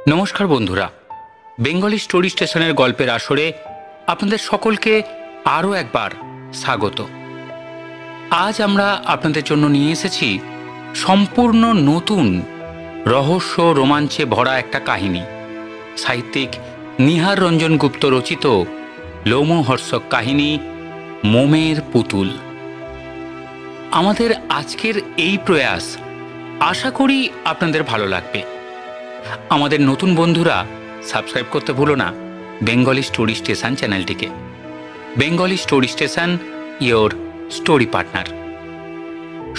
নমস্কার বন্ধুরা, Bengali story স্টেশনের গল্পের আসরে আপনাদের সকলকে আরও একবার স্বাগত। আজ আমরা আপনাদের জন্য নিয়ে এসেছি সম্পূর্ণ নতুন রহস্য রোমাঞ্চে ভরা একটা কাহিনী। সাহিত্যিক নিহার রঞ্জন গুপ্ত রচিত লোমহর্ষক কাহিনী মোমের পুতুল। আমাদের আজকের এই প্রয়াস আশা করি আপনাদের ভালো লাগবে। আমাদের নতুন বন্ধুরা সাবস্ক্রাইব করতে ভুলো না বেঙ্গলি স্টোরি স্টেশন চ্যানেলটিকে। Bengali story station, your story partner.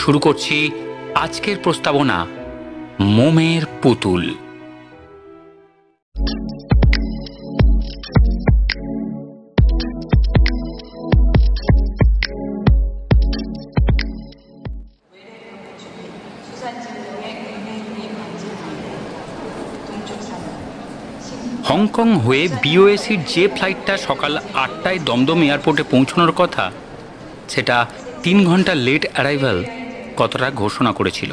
শুরু করছি আজকের প্রস্তাবনা, মোমের পুতুল। হংকং হয়ে বিওএসির যে ফ্লাইটটা সকাল 8টায় দমদম এয়ারপোর্টে পৌঁছানোর কথা, সেটা 3 ঘন্টা লেট অ্যারাইভাল কতটা ঘোষণা করেছিল।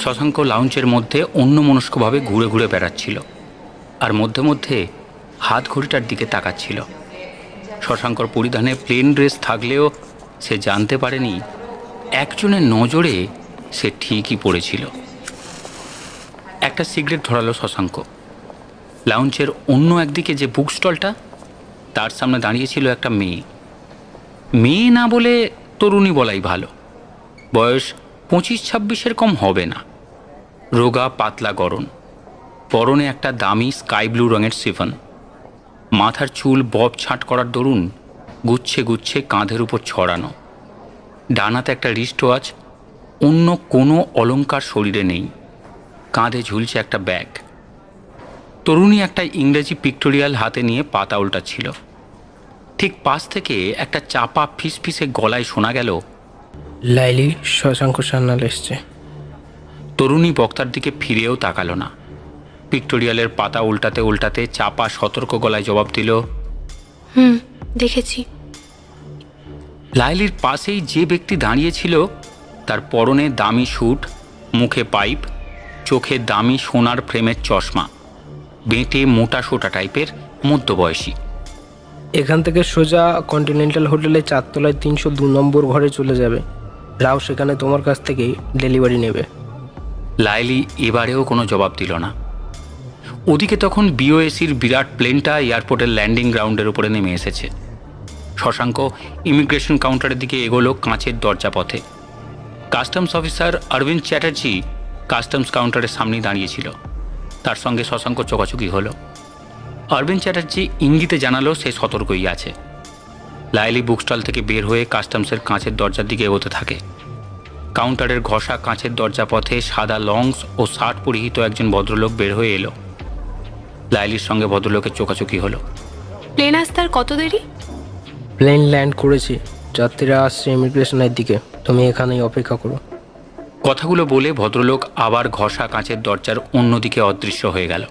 শশাঙ্ক লাউঞ্জের মধ্যে অন্যমনস্কভাবে ঘুরে ঘুরে বেড়াচ্ছিল আর মধ্যে মধ্যে হাত ঘড়িটার দিকে তাকাচ্ছিল। শশাঙ্কর পরিধানে প্লেন ড্রেস থাকলেও সে জানতে পারেনি একজনের নজরে সে ঠিকই পড়েছিল। একটা সিগারেট ধরালো শশাঙ্ক। লাউঞ্জের অন্য একদিকে যে বুক স্টলটা, তার সামনে দাঁড়িয়েছিল একটা মেয়ে। মেয়ে না বলে তরুণী বলাই ভালো। বয়স 25-26-এর কম হবে না। রোগা পাতলা গড়ন, পরনে একটা দামি স্কাই ব্লু রঙের সিফন। মাথার চুল বব ছাঁট করার দরুন গুচ্ছে গুচ্ছে কাঁধের উপর ছড়ানো। ডানাতে একটা রিস্ট ওয়াচ, অন্য কোনো অলংকার শরীরে নেই। কাঁধে ঝুলছে একটা ব্যাগ। তরুণী একটা ইংরেজি পিক্টোরিয়াল হাতে নিয়ে পাতা উল্টাচ্ছিল। ঠিক পাশ থেকে একটা চাপা ফিসফিসে গলায় শোনা গেল, লাইলি, শশাঙ্ক সান্যাল এসছে। তরুণী বক্তার দিকে ফিরেও তাকালো না। পিক্টোরিয়ালের পাতা উল্টাতে উল্টাতে চাপা সতর্ক গলায় জবাব দিল, দেখেছি। লাইলির পাশেই যে ব্যক্তি দাঁড়িয়েছিল তার পরনে দামি স্যুট, মুখে পাইপ, চোখে দামি সোনার ফ্রেমের চশমা, বেঁটে মোটা সোটা টাইপের, মধ্যবয়সী। এখান থেকে সোজা কন্টিনেন্টাল হোটেলে 4 তলায় 302 নম্বর ঘরে চলে যাবে। রাও সেখানে তোমার কাছ থেকেই ডেলিভারি নেবে। লাইলি এবারেও কোনো জবাব দিল না। ওদিকে তখন বিওএসির বিরাট প্লেনটা এয়ারপোর্টের ল্যান্ডিং গ্রাউন্ডের উপরে নেমে এসেছে। শশাঙ্ক ইমিগ্রেশন কাউন্টারের দিকে এগোলো কাঁচের দরজা পথে। Customs officer Arabinda Chatterjee customs কাউন্টারের সামনেই দাঁড়িয়েছিল। তার সঙ্গে শশাঙ্ক চোখাচুকি হলো। অরবিন্দ চ্যাটার্জি ইঙ্গিতে জানালো সে সতর্কই আছে। লাইলি বুকস্টল থেকে বের হয়ে কাস্টমসের কাঁচের দরজার দিকে এগোতে থাকে। কাউন্টারের ঘষা কাঁচের দরজা পথে সাদা লংস ও শার্ট পরিহিত একজন ভদ্রলোক বের হয়ে এলো। লাইলির সঙ্গে ভদ্রলোকের চোখাচুকি হলো। প্লেন আসতে কত দেরি? প্লেন ল্যান্ড করেছি, যাত্রীরা আসছে ইমিগ্রেশনের দিকে। তুমি এখানেই অপেক্ষা করো। কথাগুলো বলে ভদ্রলোক আবার ঘষা কাঁচের দরজার অন্যদিকে অদৃশ্য হয়ে গেল।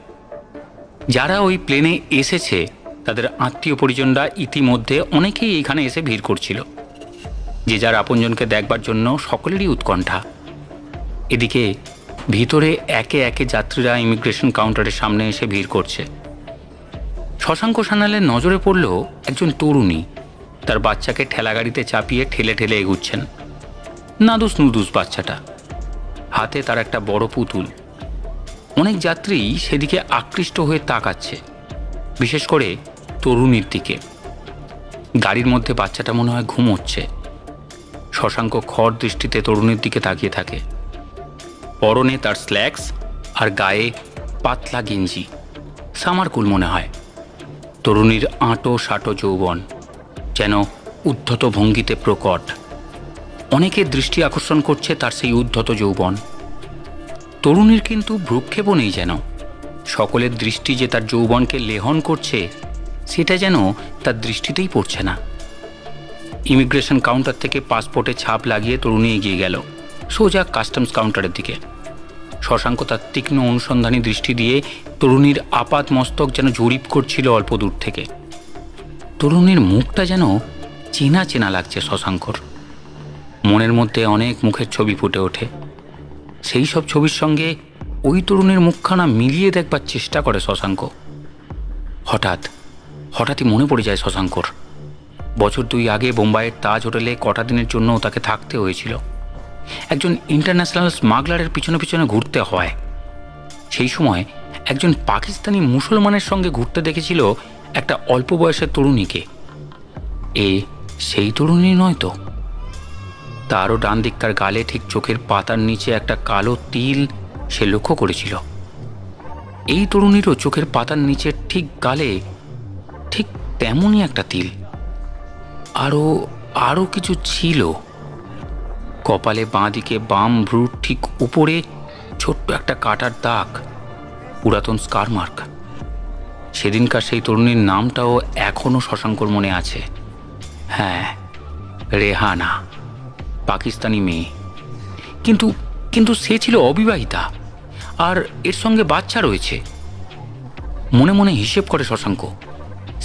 যারা ওই প্লেনে এসেছে তাদের আত্মীয় পরিজনরা ইতিমধ্যে অনেকেই এইখানে এসে ভিড় করছিল। যে যার আপনজনকে দেখবার জন্য সকলেরই উৎকণ্ঠা। এদিকে ভিতরে একে একে যাত্রীরা ইমিগ্রেশন কাউন্টারের সামনে এসে ভিড় করছে। শশাঙ্ক সান্যালের নজরে পড়ল একজন তরুণী তার বাচ্চাকে ঠেলাগাড়িতে চাপিয়ে ঠেলে ঠেলে এগুচ্ছেন। নাদুস নুদুস বাচ্চাটা, হাতে তার একটা বড় পুতুল। অনেক যাত্রী সেদিকে আকৃষ্ট হয়ে তাকাচ্ছে, বিশেষ করে তরুণীর দিকে। গাড়ির মধ্যে বাচ্চাটা মনে হয় ঘুমোচ্ছে। শশাঙ্ক খড় দৃষ্টিতে তরুণীর দিকে তাকিয়ে থাকে। পরনে তার স্ল্যাক্স আর গায়ে পাতলা গেঞ্জি, সামারকুল মনে হয়। তরুণীর আঁটো সাঁটো যৌবন যেন উদ্ধত ভঙ্গিতে প্রকট। অনেকের দৃষ্টি আকর্ষণ করছে তার সেই উদ্ধত যৌবন। তরুণীর কিন্তু ভ্রুক্ষেপও নেই যেন। সকলের দৃষ্টি যে তার যৌবনকে লেহন করছে সেটা যেন তার দৃষ্টিতেই পড়ছে না। ইমিগ্রেশন কাউন্টার থেকে পাসপোর্টে ছাপ লাগিয়ে তরুণী এগিয়ে গেল সোজা কাস্টমস কাউন্টারের দিকে। শশাঙ্ক তার তীক্ষ্ণ অনুসন্ধানী দৃষ্টি দিয়ে তরুণীর আপাত মস্তক যেন জরিপ করছিল অল্প দূর থেকে। তরুণীর মুখটা যেন চেনা চেনা লাগছে শশাঙ্কর। মনের মধ্যে অনেক মুখের ছবি ফুটে ওঠে। সেই সব ছবির সঙ্গে ওই তরুণীর মুখখানা মিলিয়ে দেখবার চেষ্টা করে শশাঙ্ক। হঠাৎই মনে পড়ে যায় শশাঙ্কর, বছর 2 আগে বোম্বাইয়ের তাজ হোটেলে কটা দিনের জন্য তাকে থাকতে হয়েছিল। একজন ইন্টারন্যাশনাল স্মাগলারের পিছনে পিছনে ঘুরতে হয়। সেই সময় একজন পাকিস্তানি মুসলমানের সঙ্গে ঘুরতে দেখেছিল একটা অল্প বয়সের তরুণীকে। সেই তরুণী নয় তো? তারও ডান দিককার গালে ঠিক চোখের পাতার নিচে একটা কালো তিল সে লক্ষ্য করেছিল। এই তরুণীরও চোখের পাতার নিচের ঠিক গালে ঠিক তেমনই একটা তিল। আরও কিছু ছিল। কপালে বাঁ দিকে বাম ভ্রুর ঠিক উপরে ছোট্ট একটা কাটার দাগ, পুরাতন স্কার মার্ক। সেদিনকার সেই তরুণীর নামটাও এখনও শশাঙ্কর মনে আছে। হ্যাঁ, রেহানা, পাকিস্তানি মেয়ে। কিন্তু সে ছিল অবিবাহিতা, আর এর সঙ্গে বাচ্চা রয়েছে। মনে মনে হিসেব করে শশাঙ্ক,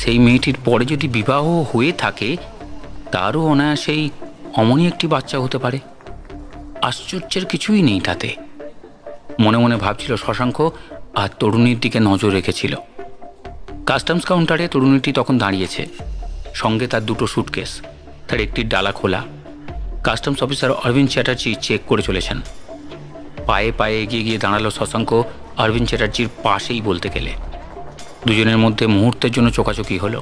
সেই মেয়েটির পরে যদি বিবাহ হয়ে থাকে তারও অনায়াসেই অমনই একটি বাচ্চা হতে পারে। আশ্চর্যের কিছুই নেই তাতে। মনে মনে ভাবছিল শশাঙ্ক, আর তরুণীর দিকে নজর রেখেছিল। কাস্টমস কাউন্টারে তরুণীটি তখন দাঁড়িয়েছে, সঙ্গে তার 2টো সুটকেস, তার একটির ডালা খোলা। Customs officer Arabinda Chatterjee check করে চলেছেন। পায়ে পায়ে এগিয়ে গিয়ে দাঁড়ালো শশাঙ্ক অরবিন্দ চ্যাটার্জির পাশেই বলতে গেলে। দুজনের মধ্যে মুহূর্তের জন্য চোখাচোখি হলো।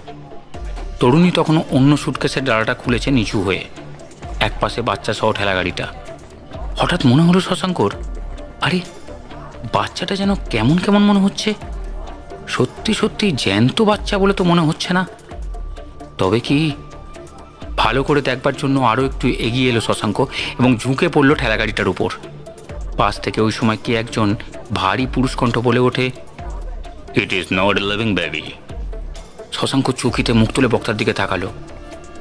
তরুণী তখনও অন্য সুটকেসের ডালাটা খুলেছে নিচু হয়ে, এক পাশে বাচ্চা সহ ঠেলাগাড়িটা। হঠাৎ মনে হলো শশাঙ্কর, আরে বাচ্চাটা যেন কেমন কেমন মনে হচ্ছে। সত্যি জ্যান্ত বাচ্চা বলে তো মনে হচ্ছে না। তবে কি? ভালো করে দেখবার জন্য আরও একটু এগিয়ে এলো শশাঙ্ক এবং ঝুঁকে পড়ল ঠেলাগাড়িটার উপর। পাশ থেকে ওই সময় কি একজন ভারী পুরুষকণ্ঠ বলে ওঠে, it is not a living baby. Shashanka চকিতে মুখ তুলে বক্তার দিকে তাকালো।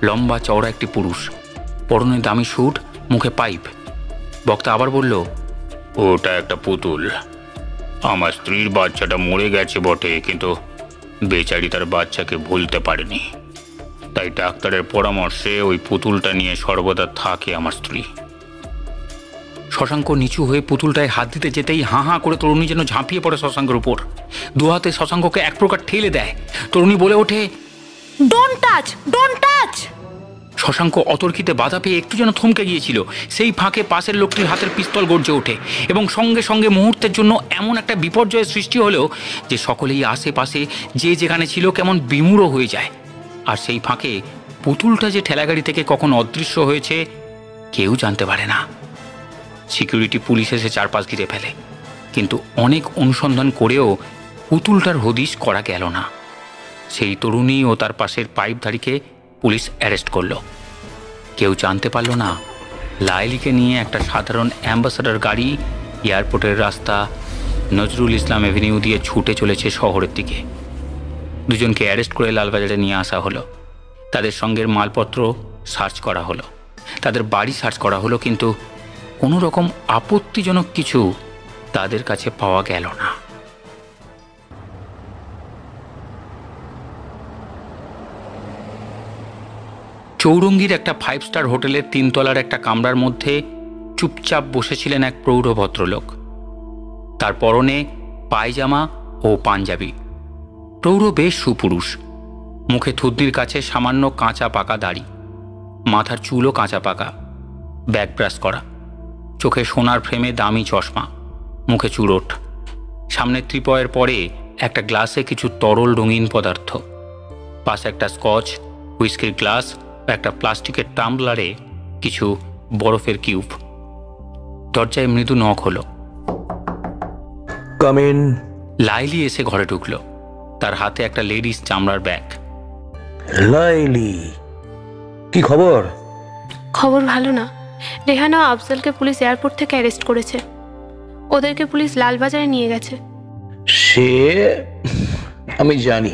লম্বা চওড়া একটি পুরুষ, পরনে দামি স্যুট, মুখে পাইপ। বক্তা আবার বলল, ওটা একটা পুতুল। আমার স্ত্রীর বাচ্চাটা মরে গেছে বটে, কিন্তু বেচারি তার বাচ্চাকে ভুলতে পারেনি। তাই ডাক্তারের পরামর্শে ওই পুতুলটা নিয়ে সর্বদা থাকে আমার স্ত্রী। শশাঙ্ক নিচু হয়ে পুতুলটায় হাত দিতে যেতেই হাঁ হাঁ করে তরুণী যেন ঝাঁপিয়ে পড়ে শশাঙ্কের উপর। 2 হাতে শশাঙ্ককে এক প্রকার ঠেলে দেয়। তরুণী বলে ওঠে, don't touch, don't touch. Shashanka অতর্কিতে বাধা পেয়ে একটু যেন থমকে গিয়েছিল। সেই ফাঁকে পাশের লোকটির হাতের পিস্তল গর্জে ওঠে এবং সঙ্গে সঙ্গে মুহূর্তের জন্য এমন একটা বিপর্যয়ের সৃষ্টি হলো যে সকলেই আশেপাশে যে যেখানে ছিল কেমন বিমূঢ় হয়ে যায়। আর সেই ফাঁকে পুতুলটা যে ঠেলাগাড়ি থেকে কখন অদৃশ্য হয়েছে কেউ জানতে পারে না। সিকিউরিটি পুলিশ এসে চারপাশ ঘিরে ফেলে, কিন্তু অনেক অনুসন্ধান করেও পুতুলটার হদিশ করা গেল না। সেই তরুণী ও তার পাশের পাইপধারীকে পুলিশ অ্যারেস্ট করল। কেউ জানতে পারল না লাইলিকে নিয়ে একটা সাধারণ অ্যাম্বাসাডার গাড়ি এয়ারপোর্টের রাস্তা নজরুল ইসলাম অ্যাভিনিউ দিয়ে ছুটে চলেছে শহরের দিকে। দুজনকে অ্যারেস্ট করে লালবাজারে নিয়ে আসা হলো। তাদের সঙ্গের মালপত্র সার্চ করা হলো, তাদের বাড়ি সার্চ করা হলো, কিন্তু কোনো রকম আপত্তিজনক কিছু তাদের কাছে পাওয়া গেল না। চৌরঙ্গীর একটা 5 স্টার হোটেলের 3 তলার একটা কামরার মধ্যে চুপচাপ বসেছিলেন এক প্রৌঢ় ভদ্রলোক। তার পরনে পায়জামা ও পাঞ্জাবি। প্রৌঢ় বেশ সুপুরুষ, মুখে থুতনির কাছে সামান্য কাঁচা পাকা দাড়ি, মাথার চুলও কাঁচা পাকা, ব্যাক ব্রাশ করা, চোখে সোনার ফ্রেমে দামি চশমা, মুখে চুরোট। সামনে ত্রিপয়ের পরে একটা গ্লাসে কিছু তরল রঙিন পদার্থ, পাশে একটা স্কচ, হুইস্কির গ্লাস, একটা প্লাস্টিকের টাম্বলারে কিছু বরফের কিউব। দরজায় মৃদু নখ হলো। Come in. লাইলি এসে ঘরে ঢুকলো, তার হাতে একটা লেডিস চামড়ার ব্যাগ। লাইলি, কি খবর? খবর ভালো না। রেহানা ও আফজলকে পুলিশ এয়ারপোর্ট থেকে অ্যারেস্ট করেছে। ওদেরকে পুলিশ লালবাজারে নিয়ে গেছে। সে আমি জানি।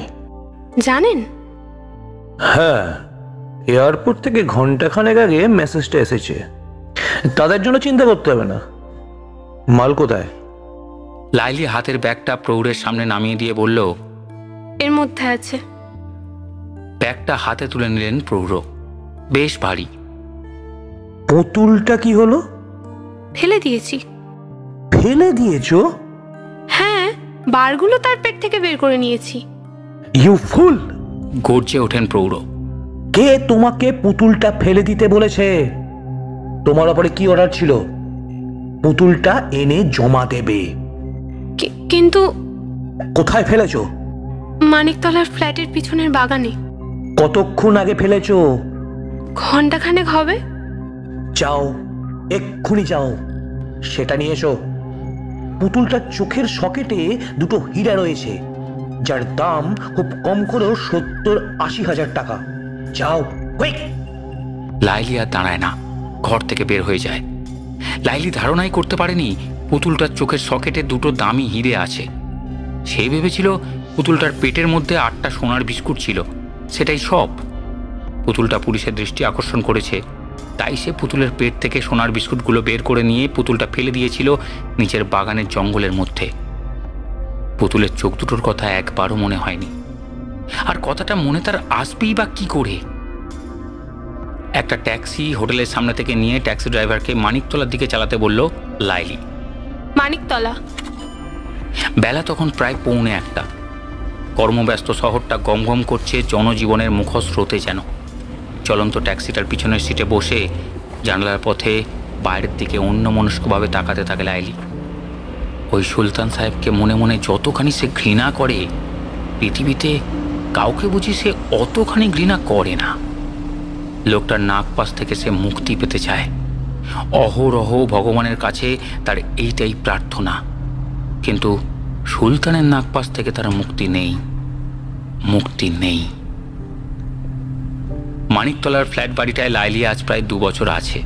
জানেন? হ্যাঁ, এয়ারপোর্ট থেকে ঘন্টাখানেক আগে মেসেজটা এসেছে। তাদের জন্য চিন্তা করতে হবে না। মাল কোথায়? লাইলি হাতের ব্যাগটা প্রৌঢ়ের সামনে নামিয়ে দিয়ে বলল, এর মধ্যে আছে। ব্যাগটা হাতে তুলে নিলেন প্রৌঢ়। বেশ ভারী। পুতুলটা কি হলো? ফেলে দিয়েছি। ফেলে দিয়েছো? বারগুলো তার পেট থেকে বের করে নিয়েছি। ইউ ফুল! গর্জে ওঠেন প্রৌঢ়। কে তোমাকে পুতুলটা ফেলে দিতে বলেছে? তোমার ওপরে কি অর্ডার ছিল? পুতুলটা এনে জমা দেবে। কিন্তু কোথায় ফেলেছো? মানিকতলার ফ্ল্যাটের পিছনের বাগানে। কতক্ষণ আগে ফেলেছো? ঘন্টাখানেক হবে। যাও, এক্ষুনি যাও, সেটা নিয়ে এসো। পুতুলটার চোখের সকেটে দুটো হীরা রয়েছে, যার দাম খুব কম করেও 70-80 হাজার টাকা। যাও, কুইক! লাইলি আর দাঁড়ায় না, ঘর থেকে বের হয়ে যায়। লাইলি ধারণাই করতে পারেনি পুতুলটার চোখের সকেটে দুটো দামি হিরে আছে। সে ভেবেছিল পুতুলটার পেটের মধ্যে 8টা সোনার বিস্কুট ছিল, সেটাই সব। পুতুলটা পুলিশের দৃষ্টি আকর্ষণ করেছে, তাই সে পুতুলের পেট থেকে সোনার বিস্কুটগুলো বের করে নিয়ে পুতুলটা ফেলে দিয়েছিল নিচের বাগানের জঙ্গলের মধ্যে। পুতুলের চোখ দুটোর কথা একবারও মনে হয়নি, আর কথাটা মনে তার আসবেই বা কি করে। একটা ট্যাক্সি হোটেলের সামনে থেকে নিয়ে ট্যাক্সি ড্রাইভারকে মানিকতলার দিকে চালাতে বলল লাইলি। মানিকতলা। বেলা তখন প্রায় 1:45। কর্মব্যস্ত শহরটা গমগম করছে জনজীবনের মুখস্রোতে যেন। চলন্ত ট্যাক্সিটার পিছনের সিটে বসে জানালার পথে বাইরের দিকে অন্যমনস্কভাবে তাকাতে থাকে লাইলি। ওই সুলতান সাহেবকে মনে মনে যতখানি সে ঘৃণা করে, পৃথিবীতে কাউকে বুঝি সে অতখানি ঘৃণা করে না। লোকটার নাকপাশ থেকে সে মুক্তি পেতে চায়। অহরহ ভগবানের কাছে তার এইটাই প্রার্থনা, কিন্তু সুলতানের নাকপাশ থেকে তার মুক্তি নেই, মুক্তি নেই। মানিকতলার ফ্ল্যাট বাড়িটায় লাইলি আজ প্রায় 2 বছর আছে।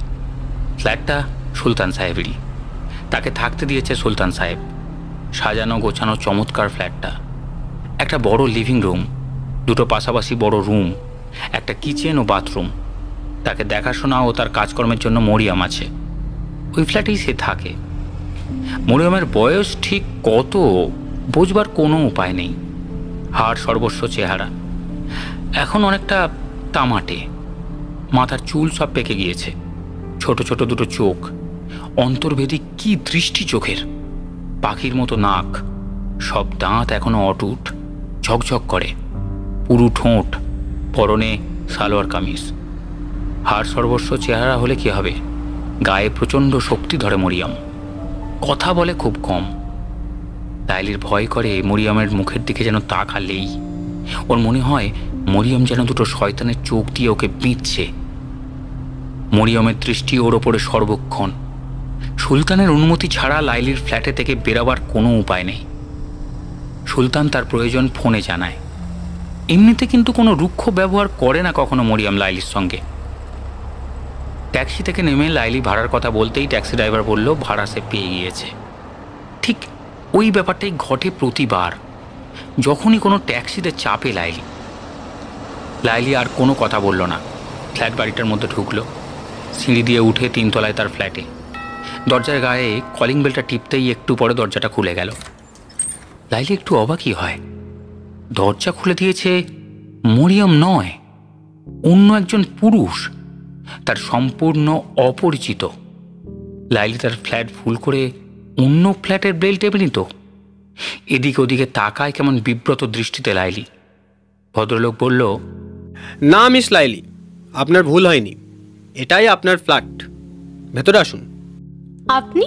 ফ্ল্যাটটা সুলতান সাহেবেরই, তাকে থাকতে দিয়েছে সুলতান সাহেব। সাজানো গোছানো চমৎকার ফ্ল্যাটটা। একটা বড় লিভিং রুম, দুটো পাশাপাশি বড় রুম, একটা কিচেন ও বাথরুম। তাকে দেখাশোনা ও তার কাজকর্মের জন্য মরিয়ম আছে। ওই ফ্ল্যাটেই সে থাকে। মরিয়মের বয়স ঠিক কত বুঝবার কোনো উপায় নেই। হাড় সর্বস্ব চেহারা, এখন অনেকটা তামাটে। মাথার চুল সব পেকে গিয়েছে, ছোট ছোট দুটো চোখ, অন্তর্ভেদী কি দৃষ্টি চোখের, পাখির মতো নাক, সব দাঁত এখনো অটুট, ঝকঝক করে, পুরু ঠোঁট, পরনে সালোয়ার কামিজ। হাড় সর্বস্ব চেহারা হলে কি হবে, গায়ে প্রচণ্ড শক্তি ধরে মরিয়ম। কথা বলে খুব কম। লাইলির ভয় করে মরিয়মের মুখের দিকে যেন তাকালেই। ওর মনে হয় মরিয়ম যেন দুটো শয়তানের চোখ দিয়ে ওকে বিঁধছে। মরিয়মের দৃষ্টি ওর ওপরে সর্বক্ষণ। সুলতানের অনুমতি ছাড়া লাইলির ফ্ল্যাটে থেকে বেরাবার কোনো উপায় নেই। সুলতান তার প্রয়োজন ফোনে জানায়। এমনিতে কিন্তু কোনো রুক্ষ ব্যবহার করে না কখনো মরিয়ম লাইলির সঙ্গে। ট্যাক্সি থেকে নেমে লাইলি ভাড়ার কথা বলতেই ট্যাক্সি ড্রাইভার বলল ভাড়া সে পেয়ে গিয়েছে। ঠিক ওই ব্যাপারটাই ঘটে প্রতিবার যখনই কোনো ট্যাক্সিতে চাপে লাইলি। লাইলি আর কোনো কথা বলল না, ফ্ল্যাট বাড়িটার মধ্যে ঢুকলো। সিঁড়ি দিয়ে উঠে 3 তলায় তার ফ্ল্যাটে। দরজার গায়ে কলিং বেলটা টিপতেই একটু পরে দরজাটা খুলে গেল। লাইলি একটু অবাকই হয়। দরজা খুলে দিয়েছে মরিয়ম নয়, অন্য একজন পুরুষ, তার সম্পূর্ণ অপরিচিত। লাইলি তার ফ্ল্যাট ভুল করে অন্য ফ্ল্যাটের বেল টেপেনি তো? এদিকে ওদিকে তাকায় কেমন বিব্রত দৃষ্টিতে লাইলি। ভদ্রলোক বলল, না মিস লাইলি, আপনার ভুল হয়নি, এটাই আপনার ফ্ল্যাট, ভেতরে আসুন। আপনি?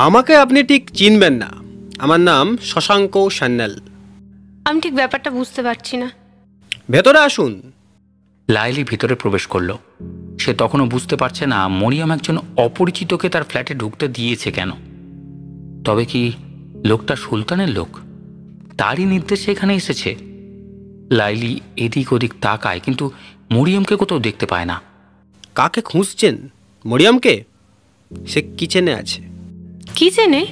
আমাকে আপনি ঠিক চিনবেন না, আমার নাম শশাঙ্ক সান্যাল। আমি ঠিক ব্যাপারটা বুঝতে পারছি না। ভেতরে আসুন। লাইলি ভিতরে প্রবেশ করলো। সে তখনও বুঝতে পারছে না মরিয়ম একজন অপরিচিতকে তার ফ্ল্যাটে ঢুকতে দিয়েছে কেন। তবে কি লোকটা সুলতানের লোক? তারই নির্দেশে এখানে এসেছে? লাইলি এদিক ওদিক তাকায়, কিন্তু মরিয়মকে কোথাও দেখতে পায় না। কাকে খুঁজছেন? মরিয়মকে? সে কিচেনে আছে। কিচেনে?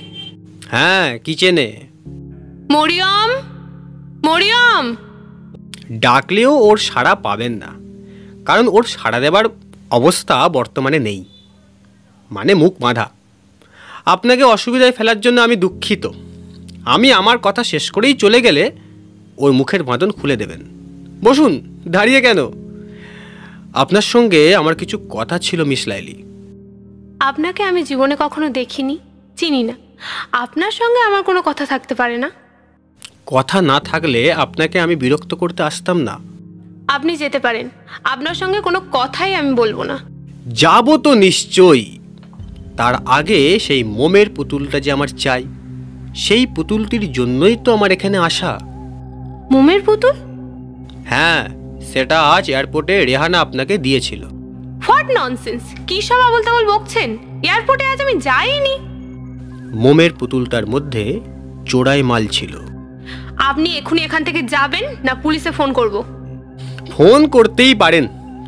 হ্যাঁ, কিচেনে। মরিয়ম, মরিয়ম! ডাকলেও ওর সাড়া পাবেন না, কারণ ওর সাড়া দেবার অবস্থা বর্তমানে নেই, মানে মুখ বাঁধা। আপনাকে অসুবিধায় ফেলার জন্য আমি দুঃখিত। আমি আমার কথা শেষ করেই চলে গেলে ওর মুখের বাঁধন খুলে দেবেন। বসুন, দাঁড়িয়ে কেন? আপনার সঙ্গে আমার কিছু কথা ছিল মিস লাইলি। আপনাকে আমি জীবনে কখনো দেখিনি, চিনি না। আপনার সঙ্গে আমার কোনো কথা থাকতে পারে না। কথা না থাকলে আপনাকে আমি বিরক্ত করতে আসতাম না। আপনি যেতে পারেন, আপনার সঙ্গে কোনো কথাই আমি বলবো না। যাব তো নিশ্চয়ই, তার আগে সেই মোমের পুতুলটা যে আমার চাই, সেই পুতুলটির জন্যই তো আমার এখানে আসা। মোমের পুতুল? হ্যাঁ, সেটা আজ এয়ারপোর্টে রেহানা আপনাকে দিয়েছিল। What nonsense! কি সব আবল তাবল বকছেন? এয়ারপোর্টে আজ আমি যাইনি। মোমের পুতুলটার মধ্যে চোরাই মাল ছিল। আপনি এখনই এখান থেকে যাবেন না পুলিশে ফোন করব? ফোন করতেই পারেন,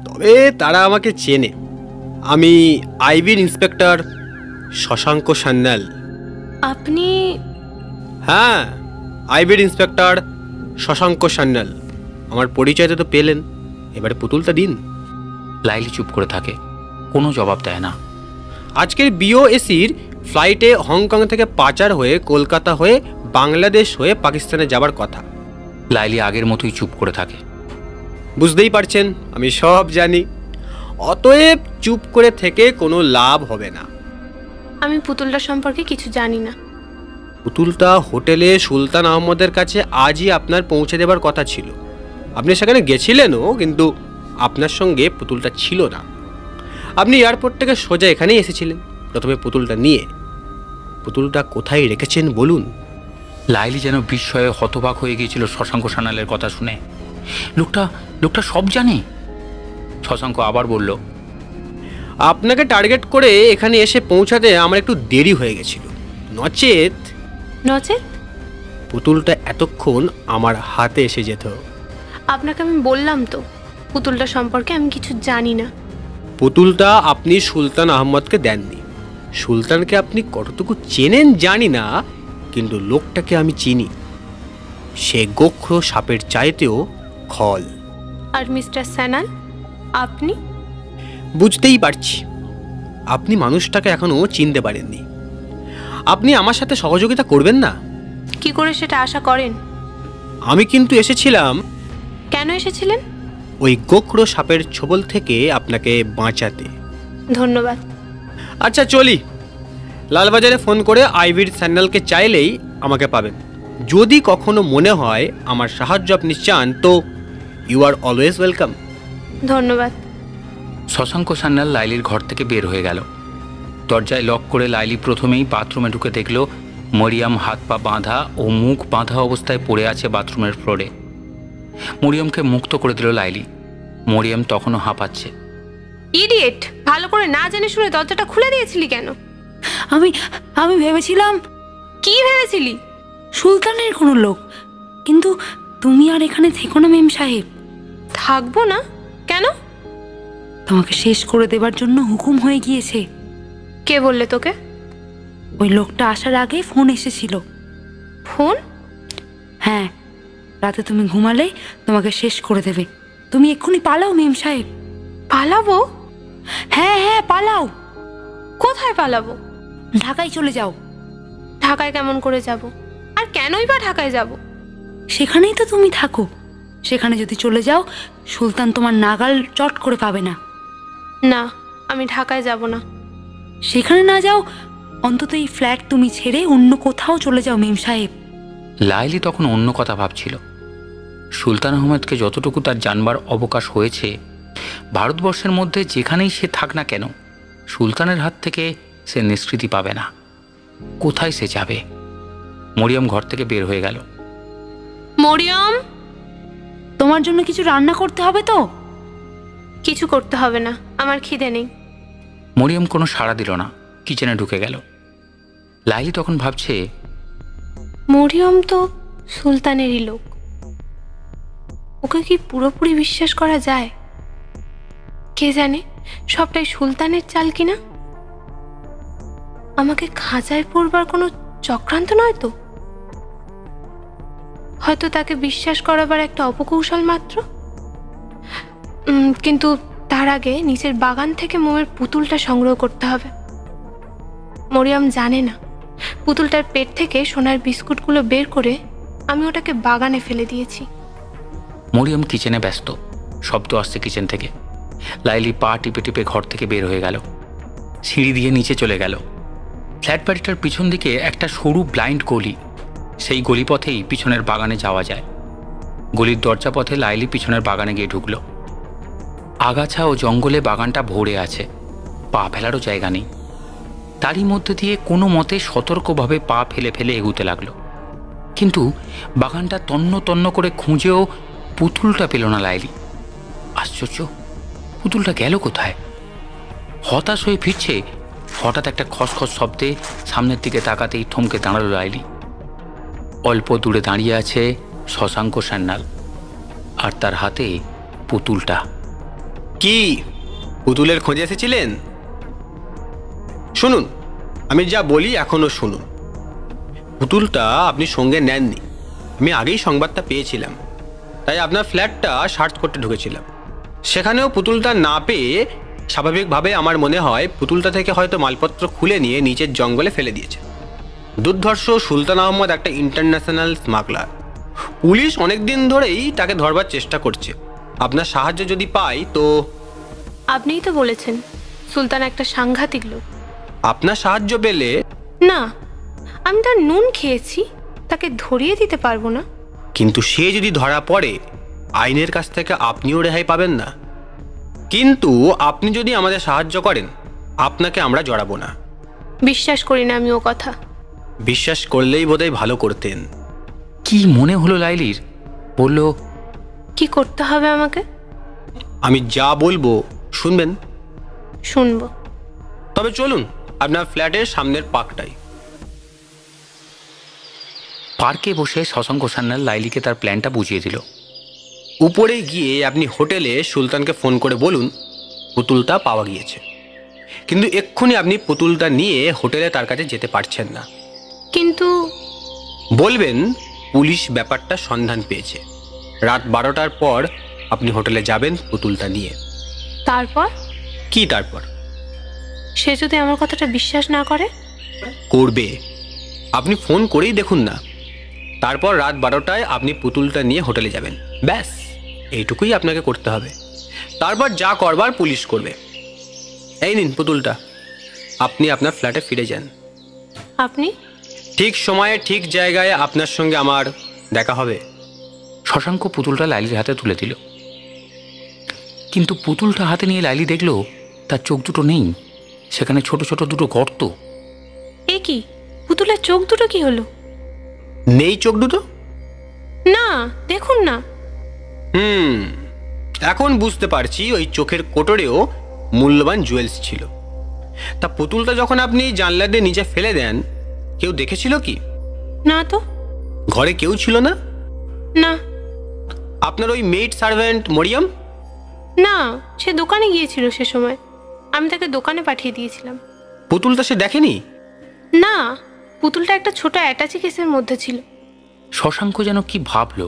তবে তারা আমাকে চেনে। আমি আইবির ইন্সপেক্টর শশাঙ্ক সান্যাল। আপনি? হ্যাঁ, আইবির ইন্সপেক্টর শশাঙ্ক সান্যাল। আমার পরিচয়টা তো পেলেন, এবারে পুতুলটা দিন। লাইলি চুপ করে থাকে, কোনো জবাব দেয় না। আজকের বিওএসির ফ্লাইটে হংকং থেকে পাচার হয়ে কলকাতা হয়ে বাংলাদেশ হয়ে পাকিস্তানে যাবার কথা। লাইলি আগের মতোই চুপ করে থাকে। বুঝতেই পারছেন, আমি সব জানি। অতএব চুপ করে থেকে কোনো লাভ হবে না। আমি পুতুলটা সম্পর্কে কিছু জানি না। পুতুলটা হোটেলে সুলতান আহমদের কাছে আজই আপনার পৌঁছে দেবার কথা ছিল। আপনি সেখানে গেছিলেনও, কিন্তু আপনার সঙ্গে পুতুলটা ছিল না। আপনি এয়ারপোর্ট থেকে সোজা এখানেই এসেছিলেন প্রথমে পুতুলটা নিয়ে। পুতুলটা কোথায় রেখেছেন বলুন। লাইলি যেন বিস্ময়ে হতবাক হয়ে গিয়েছিল শশাঙ্ক সান্যালের কথা শুনে। লোকটা সব জানে। শশাঙ্ক আবার বলল, আপনাকে টার্গেট করে এখানে এসে পৌঁছাতে আমার একটু দেরি হয়ে গেছিল, নচেত পুতুলটা এতক্ষণ আমার হাতে এসে যেত। আপনাকে আমি বললাম তো, পুতুলটা সম্পর্কে আমি কিছু জানি না। পুতুলটা আপনি সুলতান আহমদকে দেননি। সুলতানকে আপনি কতটুকু চেনেন জানি না, কিন্তু লোকটাকে আমি চিনি। সে গোখ্র সাপের চাইতেও খল। আর মিস্টার সান্যাল, আপনি? বুঝতেই পারছি, আপনি মানুষটাকে এখনো চিনতে পারেননি। আপনি আমার সাথে সহযোগিতা করবেন না? কি করে সেটা আশা করেন? আমি কিন্তু এসেছিলাম। কেন এসেছিলেন? ওই গোখ্র সাপের ছোবল থেকে আপনাকে বাঁচাতে। ধন্যবাদ। আচ্ছা চলি। লালবাজারে ফোন করে আইবির স্যান্ডেলকে চাইলেই আমাকে পাবেন। যদি কখনো মনে হয় আমার সাহায্য আপনি চান, তো ইউ আর অলওয়েজ ওয়েলকাম। ধন্যবাদ। শশাঙ্ক সান্যাল লাইলির ঘর থেকে বের হয়ে গেল। দরজায় লক করে লাইলি প্রথমেই বাথরুমে ঢুকে দেখল মরিয়ম হাত পা বাঁধা ও মুখ বাঁধা অবস্থায় পড়ে আছে বাথরুমের ফ্লোরে। মরিয়মকে মুক্ত করে দিল লাইলি। মরিয়ম তখনও হাঁপাচ্ছে। ইডিয়েট! ভালো করে না জেনে শুনে দরজাটা খুলে দিয়েছিলি কেন? আমি ভেবেছিলাম। কি ভেবেছিলি? সুলতানের কোনো লোক। কিন্তু তুমি আর এখানে থেকো না মেম সাহেব। থাকবো না? কেন? তোমাকে শেষ করে দেবার জন্য হুকুম হয়ে গিয়েছে। কে বললে তোকে? ওই লোকটা আসার আগে ফোন এসেছিল। ফোন? হ্যাঁ, রাতে তুমি ঘুমালে তোমাকে শেষ করে দেবে। তুমি এক্ষুনি পালাও মেম সাহেব। পালাবো? হ্যাঁ পালাও। কোথায় পালাবো? ঢাকায় চলে যাও। ঢাকায় কেমন করে যাব? আর কেনই বা ঢাকায় যাব? সেখানেই তো তুমি থাকো। সেখানে যদি চলে যাও, সুলতান তোমার নাগাল চট করে পাবে না। না, আমি ঢাকায় যাব না। সেখানে না যাও, অন্তত এই ফ্ল্যাট তুমি ছেড়ে অন্য কোথাও চলে যাও মেম সাহেব। লাইলি তখন অন্য কথা ভাবছিল। সুলতান আহমেদকে যতটুকু তার জানবার অবকাশ হয়েছে, ভারতবর্ষের মধ্যে যেখানেই সে থাক না কেন, সুলতানের হাত থেকে সে নিষ্কৃতি পাবে না। কোথায় সে যাবে? মরিয়ম ঘর থেকে বের হয়ে গেল। মরিয়ম! তোমার জন্য কিছু রান্না করতে হবে তো? কিছু করতে হবে না, আমার খিদে নেই। মরিয়ম কোনো সাড়া দিল না, কিচেনে ঢুকে গেল। লাইলি তখন ভাবছে, মরিয়ম তো সুলতানেরই লোক। ওকে কি পুরোপুরি বিশ্বাস করা যায়? কে জানে সবটাই সুলতানের চাল কিনা। আমাকে খাঁচায় পড়বার কোনো চক্রান্ত নয় তো? হয়তো তাকে বিশ্বাস করাবার একটা অপকৌশল মাত্র। কিন্তু তার আগে নিচের বাগান থেকে মোমের পুতুলটা সংগ্রহ করতে হবে। মরিয়ম জানে না পুতুলটার পেট থেকে সোনার বিস্কুটগুলো বের করে আমি ওটাকে বাগানে ফেলে দিয়েছি। মরিয়ম কিচেনে ব্যস্ত। শব্দ আসছে কিচেন থেকে। লাইলি পা টিপে টিপে ঘর থেকে বের হয়ে গেল। সিঁড়ি দিয়ে নিচে চলে গেল। ফ্ল্যাট বাড়িটার পিছন দিকে একটা সরু ব্লাইন্ড গলি, সেই গলিপথেই পিছনের বাগানে যাওয়া যায়। গলির দরজা পথে লাইলি পিছনের বাগানে গিয়ে ঢুকল। আগাছা ও জঙ্গলে বাগানটা ভরে আছে, পা ফেলারও জায়গা নেই। তারই মধ্যে দিয়ে কোনো মতে সতর্কভাবে পা ফেলে ফেলে এগুতে লাগলো। কিন্তু বাগানটা তন্ন তন্ন করে খুঁজেও পুতুলটা পেল না লাইলি। আশ্চর্য, পুতুলটা গেল কোথায়? হতাশ হয়ে ফিরছে, হঠাৎ একটা খসখস শব্দে সামনের দিকে তাকাতেই থমকে দাঁড়ালো লাইলি। অল্প দূরে দাঁড়িয়ে আছে শশাঙ্ক সান্যাল, আর তার হাতে পুতুলটা। কি পুতুলের খোঁজে এসেছিলেন? শুনুন, আমি যা বলি এখনো শুনুন। পুতুলটা আপনি সঙ্গে নেননি, আমি আগেই সংবাদটা পেয়েছিলাম, তাই আপনার ফ্ল্যাটটা সার্চ করতে ঢুকেছিলাম। সেখানেও পুতুলটা না পেয়ে স্বাভাবিকভাবে আমার মনে হয় পুতুলটা থেকে হয়তো মালপত্র খুলে নিয়ে নিচের জঙ্গলে ফেলে দিয়েছে। দুর্ধর্ষ সুলতান আহমদ একটা ইন্টারন্যাশনাল স্মাগলার। পুলিশ অনেক দিন ধরেই তাকে ধরবার চেষ্টা করছে। আপনার সাহায্য যদি পাই তো। আপনিই তো বলেছেন সুলতান একটা সাংঘাতিক লোক। আপনার সাহায্য পেলে। না, আমি তার নুন খেয়েছি, তাকে ধরিয়ে দিতে পারবো না। কিন্তু সে যদি ধরা পড়ে আইনের কাছ থেকে আপনিও রেহাই পাবেন না। কিন্তু আপনি যদি আমাদের সাহায্য করেন আপনাকে আমরা জড়াবো না। বিশ্বাস করি না আমি ও কথা। বিশ্বাস করলেই বোধহয় ভালো করতেন। কি মনে হলো লাইলির, বলল, কি করতে হবে আমাকে? আমি যা বলবো শুনবেন? শুনবো। তবে চলুন আপনার ফ্ল্যাটের সামনের পার্কটাই। পার্কে বসে শশাঙ্ক সান্যাল লাইলিকে তার প্ল্যানটা বুঝিয়ে দিল। উপরে গিয়ে আপনি হোটেলে সুলতানকে ফোন করে বলুন পুতুলটা পাওয়া গিয়েছে, কিন্তু এক্ষুনি আপনি পুতুলটা নিয়ে হোটেলে তার কাছে যেতে পারছেন না। কিন্তু বলবেন পুলিশ ব্যাপারটা সন্ধান পেয়েছে, রাত 12টার পর আপনি হোটেলে যাবেন পুতুলটা নিয়ে। তারপর? কি তারপর? সে যদি আমার কথাটা বিশ্বাস না করে? করবে। আপনি ফোন করেই দেখুন না। তারপর রাত 12টায় আপনি পুতুলটা নিয়ে হোটেলে যাবেন, ব্যাস এইটুকুই আপনাকে করতে হবে। তারপর যা করবার পুলিশ করবে। এই নিন পুতুলটা, আপনি আপনার ফ্ল্যাটে ফিরে যান। আপনি? ঠিক সময়ে ঠিক জায়গায় আপনার সঙ্গে আমার দেখা হবে। শশাঙ্ক পুতুলটা লাইলির হাতে তুলে দিল, কিন্তু পুতুলটা হাতে নিয়ে লাইলি দেখল তার চোখ দুটো নেই, সেখানে ছোট ছোট দুটো গর্ত। এ কি, পুতুলের চোখ দুটো কি হলো? নেই চোখ দুটো? না, দেখুন না। এখন বুঝতে পারছি ওই চোখের কোটরেও মূল্যবান জুয়েলস ছিল। তা পুতুলটা যখন আপনি জানলা দিয়ে নিচে ফেলে দেন কেউ দেখেছিল কি? না তো। ঘরে কেউ ছিল না? না। আপনার ওই মেড সার্ভেন্ট মরিয়ম? না, সে দোকানে গিয়েছিল সে সময়, আমি তাকে দোকানে পাঠিয়ে দিয়েছিলাম। পুতুলটা সে দেখেনি? না, পুতুলটা একটা ছোট অ্যাটাচি কেসের মধ্যে ছিল। শশাঙ্ক যেন কি ভাবলো,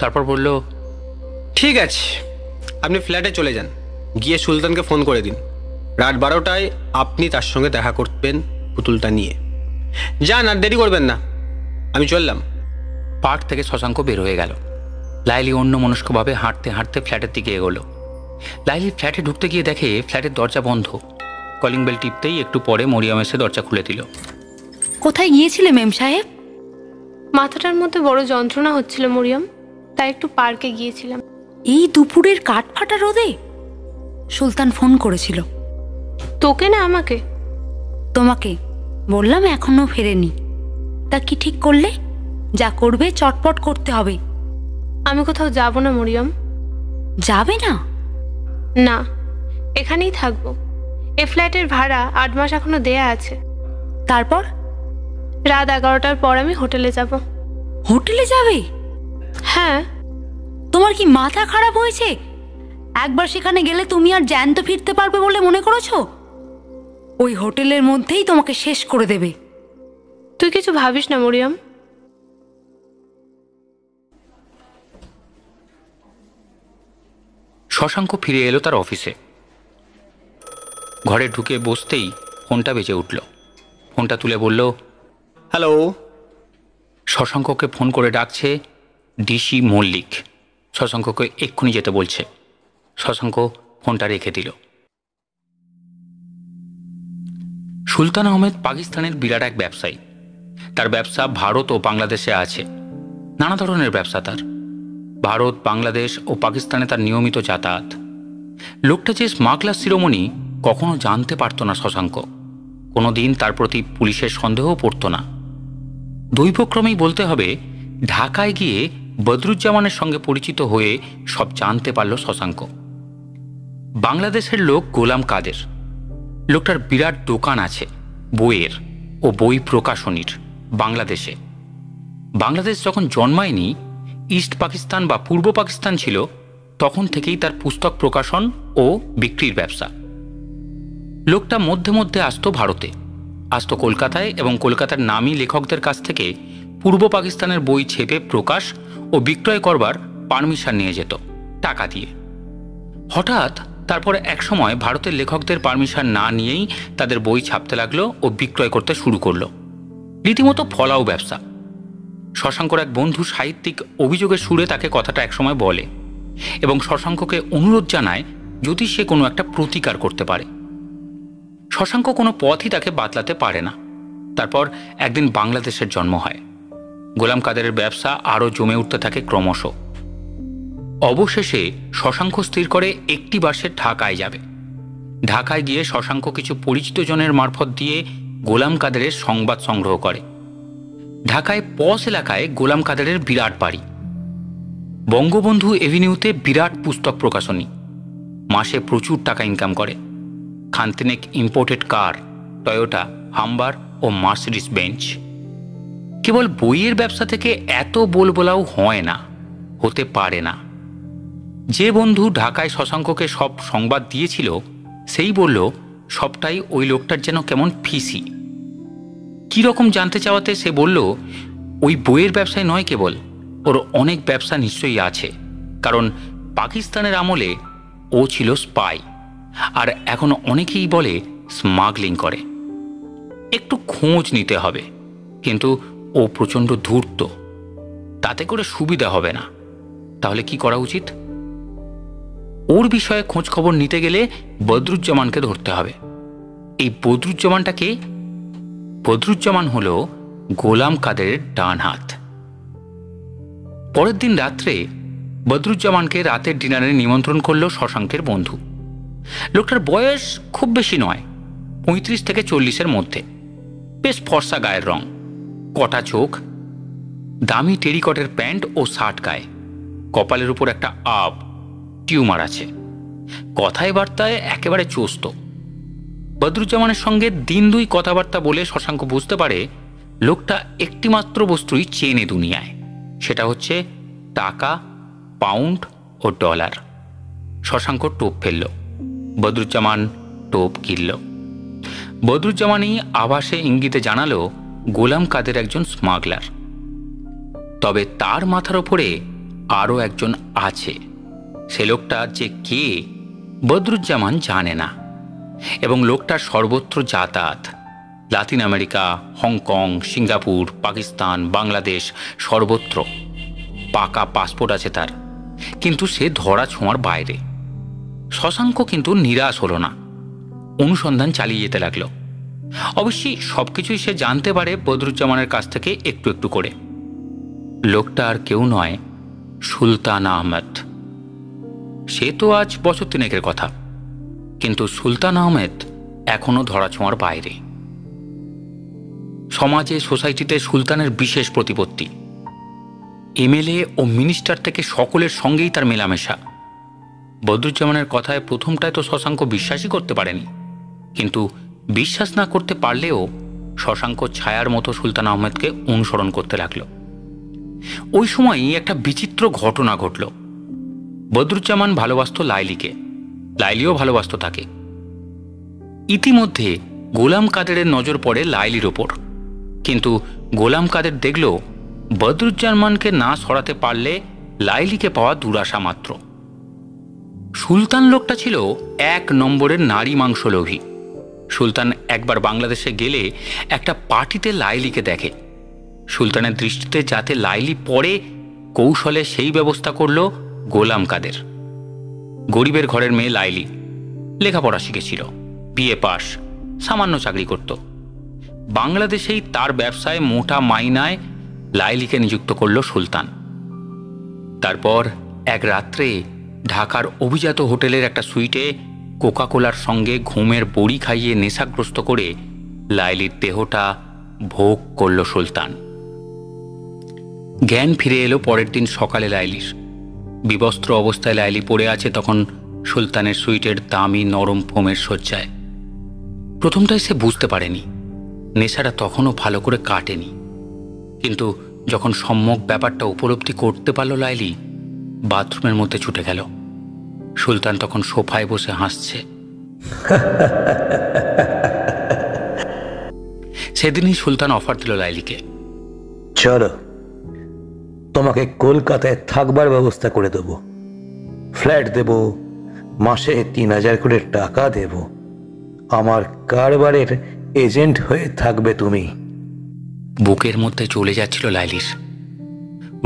তারপর বলল, ঠিক আছে, আপনি ফ্ল্যাটে চলে যান, গিয়ে সুলতানকে ফোন করে দিন। রাত 12টায় আপনি তার সঙ্গে দেখা করবেন পুতুলটা নিয়ে। যান, আর দেরি করবেন না, আমি চললাম। পার্ক থেকে শশাঙ্ক বের হয়ে গেল। লাইলি অন্যমনস্কভাবে হাঁটতে হাঁটতে ফ্ল্যাটের দিকে এগোলো। লাইলি ফ্ল্যাটে ঢুকতে গিয়ে দেখে ফ্ল্যাটের দরজা বন্ধ। কলিং বেল টিপতেই একটু পরে মরিয়ম এসে দরজা খুলে দিল। কোথায় গিয়েছিলে মেম সাহেব? মাথাটার মধ্যে বড় যন্ত্রণা হচ্ছিল মরিয়ম, তাই একটু পার্কে গিয়েছিলাম। এই দুপুরের কাঠ ফাটা রোদে? সুলতান ফোন করেছিল। তোকে না আমাকে? তোমাকে। বললাম এখনো ফেরেনি। তা কি ঠিক করলে? যা করবে চটপট করতে হবে। আমি কোথাও যাব না মরিয়ম। যাবে না? না, এখানেই থাকবো। এ ফ্ল্যাটের ভাড়া 8 মাস এখনো দেয়া আছে। তারপর? রাত 11টার পর আমি হোটেলে যাব। হোটেলে যাবে? হ্যাঁ। তোমার কি মাথা খারাপ হয়েছে? একবার সেখানে গেলে তুমি আর জ্যান্ত ফিরতে পারবে বলে মনে করেছো? ওই হোটেলের মধ্যেই তোমাকে শেষ করে দেবে। তুই কিছু ভাবিস না মরিয়ম। শশাঙ্ক ফিরে এলো তার অফিসে। ঘরে ঢুকে বসতেই ফোনটা বেজে উঠল। ফোনটা তুলে বলল, হ্যালো। শশাঙ্ককে ফোন করে ডাকছে ডিসি মল্লিক। শশাঙ্ককে এক্ষুনি যেতে বলছে। শশাঙ্ক ফোনটা রেখে দিল। সুলতান আহমেদ পাকিস্তানের বিরাট এক ব্যবসায়ী। তার ব্যবসা ভারত ও বাংলাদেশে আছে। নানা ধরনের ব্যবসা তার। ভারত, বাংলাদেশ ও পাকিস্তানে তার নিয়মিত যাতায়াত। লোকটা যে স্মাগলার শিরোমণি কখনো জানতে পারত না শশাঙ্ক। কোনোদিন তার প্রতি পুলিশের সন্দেহও পড়ত না। দৈবক্রমেই বলতে হবে, ঢাকায় গিয়ে বদরুজ্জামানের সঙ্গে পরিচিত হয়ে সব জানতে পারল শশাঙ্ক। বাংলাদেশের লোক গোলাম কাদের। লোকটার বিরাট দোকান আছে বইয়ের ও বই প্রকাশনীর বাংলাদেশে। বাংলাদেশ যখন জন্মায়নি, ইস্ট পাকিস্তান বা পূর্ব পাকিস্তান ছিল, তখন থেকেই তার পুস্তক প্রকাশন ও বিক্রির ব্যবসা। লোকটা মধ্যে মধ্যে আসতো ভারতে, আসতো কলকাতায়, এবং কলকাতার নামী লেখকদের কাছ থেকে পূর্ব পাকিস্তানের বই ছেপে প্রকাশ ও বিক্রয় করবার পারমিশন নিয়ে যেত টাকা দিয়ে। হঠাৎ তারপরে একসময় ভারতের লেখকদের পারমিশন না নিয়েই তাদের বই ছাপতে লাগলো ও বিক্রয় করতে শুরু করলো। রীতিমতো ফলাও ব্যবসা। শশাঙ্কর এক বন্ধু সাহিত্যিক অভিযোগের সুরে তাকে কথাটা একসময় বলে এবং শশাঙ্ককে অনুরোধ জানায় যদি সে কোনো একটা প্রতিকার করতে পারে। শশাঙ্ক কোনো পথই তাকে বাতলাতে পারে না। তারপর একদিন বাংলাদেশের জন্ম হয়। গোলাম কাদেরের ব্যবসা আরও জমে উঠতে থাকে ক্রমশ। অবশেষে শশাঙ্ক স্থির করে একটি বাসে ঢাকায় যাবে। ঢাকায় গিয়ে শশাঙ্ক কিছু পরিচিত জনের মারফত দিয়ে গোলাম কাদেরের সংবাদ সংগ্রহ করে। ঢাকায় পস এলাকায় গোলাম কাদেরের বিরাট বাড়ি। বঙ্গবন্ধু এভিনিউতে বিরাট পুস্তক প্রকাশনী। মাসে প্রচুর টাকা ইনকাম করে। খানতিনেক ইম্পোর্টেড কার, টয়োটা, হাম্বার ও মার্সিডিস বেঞ্চ। কেবল বইয়ের ব্যবসা থেকে এত বলবোলাও হয় না, হতে পারে না। যে বন্ধু ঢাকায় শশাঙ্ককে সব সংবাদ দিয়েছিল সেই বলল সবটাই ওই লোকটার যেন কেমন ফিসি। কীরকম জানতে চাওয়াতে সে বলল ওই বইয়ের ব্যবসায় নয় কেবল, ওর অনেক ব্যবসা নিশ্চয়ই আছে, কারণ পাকিস্তানের আমলে ও ছিল স্পাই, আর এখন অনেকেই বলে স্মাগলিং করে। একটু খোঁজ নিতে হবে, কিন্তু ও প্রচণ্ড ধূর্ত, তাতে করে সুবিধা হবে না। তাহলে কি করা উচিত? ওর বিষয়ে খোঁজ খবর নিতে গেলে বদরুজ্জামানকে ধরতে হবে। এই বদরুজ্জামানটা কে? বদরুজ্জামান হল গোলাম কাদেরের ডান হাত। পরের দিন রাত্রে বদরুজ্জামানকে রাতের ডিনারে নিমন্ত্রণ করল শশাঙ্কের বন্ধু। লোকটার বয়স খুব বেশি নয়, 35 থেকে 40-এর মধ্যে। বেশ ফর্সা গায়ের রং, কটা চোখ, দামি টেরিকটের প্যান্ট ও শার্ট গায়ে, কপালের উপর একটা টিউমার আছে। কথায় বার্তায় একেবারে চোস্ত। বদরুজ্জামানের সঙ্গে দিন দুই কথাবার্তা বলে শশাঙ্ক বুঝতে পারে লোকটা একটিমাত্র বস্তুই চেনে দুনিয়ায়, সেটা হচ্ছে টাকা, পাউন্ড ও ডলার। শশাঙ্ক টোপ ফেলল, বদরুজ্জামান টোপ কিনল। বদরুজ্জামানই আভাসে ইঙ্গিতে জানালো গোলাম কাদের একজন স্মাগলার। তবে তার মাথার ওপরে আরও একজন আছে। সে লোকটা যে কে বদরুজ্জামান জানে না, এবং লোকটার সর্বত্র যাতায়াত। Latin America, Hong Kong, Singapore, Pakistan, Bangladesh, সর্বত্র পাকা পাসপোর্ট আছে তার, কিন্তু সে ধরা ছোঁয়ার বাইরে। শশাঙ্ক কিন্তু নিরাশ হল না, অনুসন্ধান চালিয়ে যেতে লাগলো। অবশ্যই সবকিছুই সে জানতে পারে বদরুজ্জামানের কাছ থেকে একটু একটু করে। লোকটা আর কেউ নয়, সুলতান আহমেদ। সে তো আজ বছর 3-এর কথা, কিন্তু সুলতান আহমেদ এখনো ধরাছোঁয়ার বাইরে। সমাজে, সোসাইটিতে সুলতানের বিশেষ প্রতিপত্তি। এমএলএ ও মিনিস্টার থেকে সকলের সঙ্গেই তার মেলামেশা। বদরুজ্জামানের কথায় প্রথমটায় তো শশাঙ্ক বিশ্বাসই করতে পারেনি, কিন্তু বিশ্বাস না করতে পারলেও শশাঙ্ক ছায়ার মতো সুলতান আহমেদকে অনুসরণ করতে লাগলো। ওই সময়ই একটা বিচিত্র ঘটনা ঘটল। বদরুজ্জামান ভালোবাসত লাইলিকে, লাইলিও ভালোবাসত তাকে। ইতিমধ্যে গোলাম কাদেরের নজর পড়ে লাইলির ওপর, কিন্তু গোলাম কাদের দেখল বদরুজ্জামানকে না সরাতে পারলে লাইলিকে পাওয়া দুরাশা মাত্র। সুলতান লোকটা ছিল 1 নম্বরের নারী মাংস লোভী। সুলতান একবার বাংলাদেশে গেলে একটা পার্টিতে লাইলিকে দেখে। সুলতানের দৃষ্টিতে যাতে লাইলি পড়ে, কৌশলে সেই ব্যবস্থা করল গোলাম কাদের। গরিবের ঘরের মেয়ে লাইলি, লেখাপড়া শিখেছিল, বিএ পাস, সামান্য চাকরি করত। বাংলাদেশেই তার ব্যবসায় মোটা মাইনায় লাইলিকে নিযুক্ত করল সুলতান। তারপর এক রাত্রে ঢাকার অভিজাত হোটেলের একটা সুইটে কোকাকোলার সঙ্গে ঘুমের বড়ি খাইয়ে নেশাগ্রস্ত করে লাইলির দেহটা ভোগ করল সুলতান। জ্ঞান ফিরে এলো পরের দিন সকালে লাইলির। বিবস্ত্র অবস্থায় লাইলি পড়ে আছে তখন সুলতানের সুইটের দামি নরম ফোমের শয্যায়। প্রথমটায় সে বুঝতে পারেনি, নেশাটা তখনও ভালো করে কাটেনি। কিন্তু যখন সম্যক ব্যাপারটা উপলব্ধি করতে পারল লাইলি, বাথরুমের মধ্যে ছুটে গেল। সুলতান তখন সোফায় বসে হাসছে। সেদিনই সুলতান অফার দিল লাইলিকে, চলো তোমাকে কলকাতায় থাকবার ব্যবস্থা করে দেবো, ফ্ল্যাট দেব, মাসে 3,000 করে টাকা দেব, আমার কারবারের এজেন্ট হয়ে থাকবে তুমি। বুকের মধ্যে চলে যাচ্ছিল লাইলির।